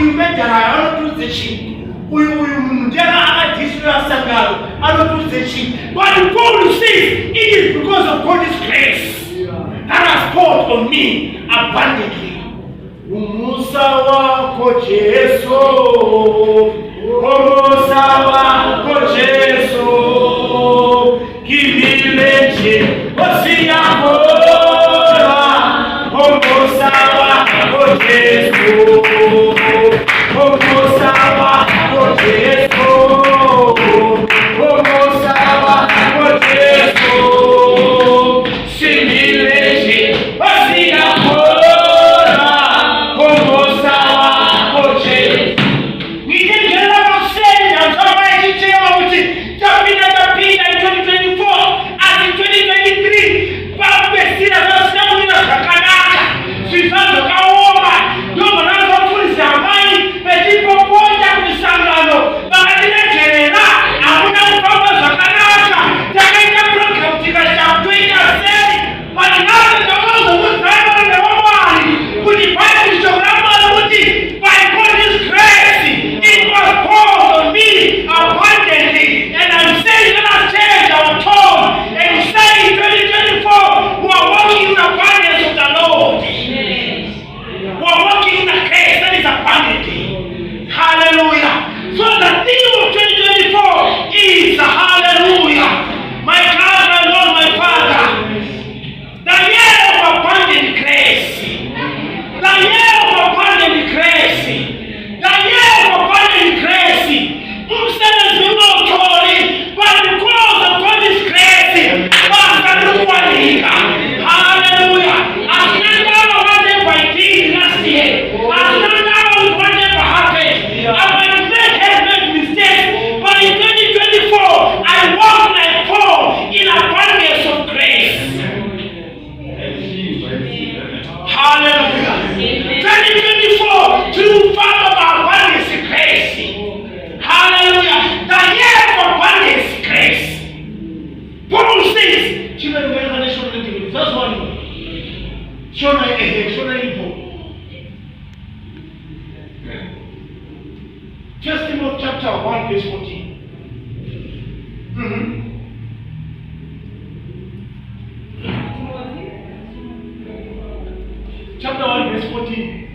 imejara anotuze chini. Uyu mjana anadisura sangalo anotuze chini. But Paul says it is because of God's grace that has poured on me abundantly. Umusa wako Jesu, umusa wako Jesu, kimileche osiyakora. Umusa wako Jesu, umusa wako Jesu, umusa wako Jesu, kimileche osiyakora. Testimony chapter 1 verse 14. Chapter 1 verse 14.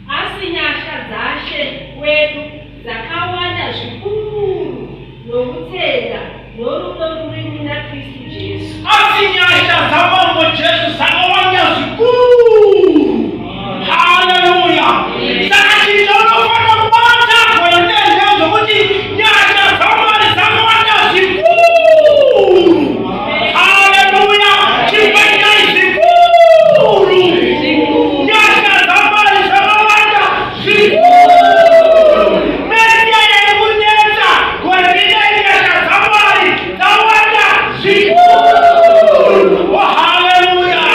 Asinyasha zashe wetu zakawanda zvikuru nokutenda norudo ruri muna Kristu Jesu. Asinyasha zamambo Jesu zakawanda zvikuru. Hallelujah. Saka chizonofana kubata kuendelea zokuti nyasha zamani zakawanda zvikuru. Hallelujah. Chipenda zikuru. Nyasha zamani zakawanda zikuru. Media ya kunyesha kuendelea nyasha zamani zakawanda zikuru. Oh, hallelujah.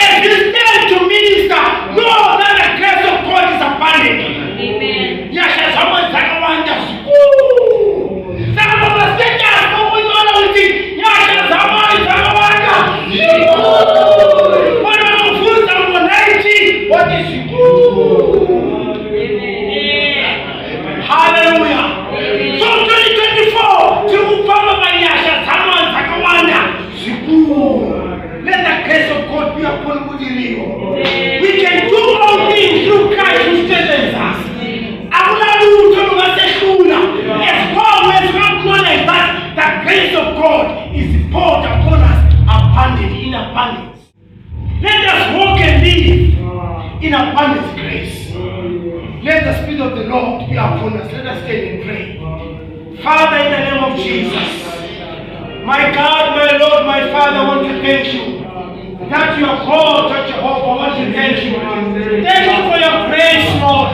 And this day to minister, know that the grace of God is abundant. Amen. Nyasha zamani zakawanda zikuru. Saka masteka kuona uti nyasha zamani zakawanda zikuru. Wana mfunza mwananchi wote zikuru. Hallelujah. So 2024, tumupamba banyasha zamani zakawanda zikuru. Let the grace of God be upon Budiriro. We can do all things through Christ who strengthens us. As long as we acknowledge that the grace of God is poured upon us abundantly, in abundance. Let us walk and live in abundance grace. Let the Spirit of the Lord be upon us. Let us stand and pray. Father, in the name of Jesus, my God, my Lord, my Father, I want to thank you that you are called to Jehovah. I want to thank you. Thank you for your grace, Lord.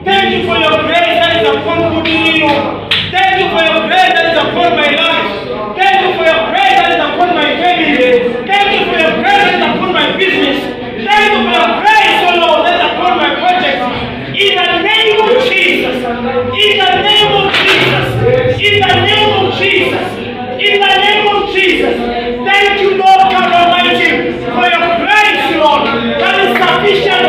Thank you for your grace that is upon Budiriro. Thank you for your grace that is upon my life. Thank you for your grace that is upon my family. Thank you for your grace that is upon my business. Thank you for your grace, oh Lord, that is upon my project. In the name of Jesus. In the name of Jesus. In the name of Jesus. In the name of Jesus. you, Lord God Almighty, for your grace, Lord, that is sufficient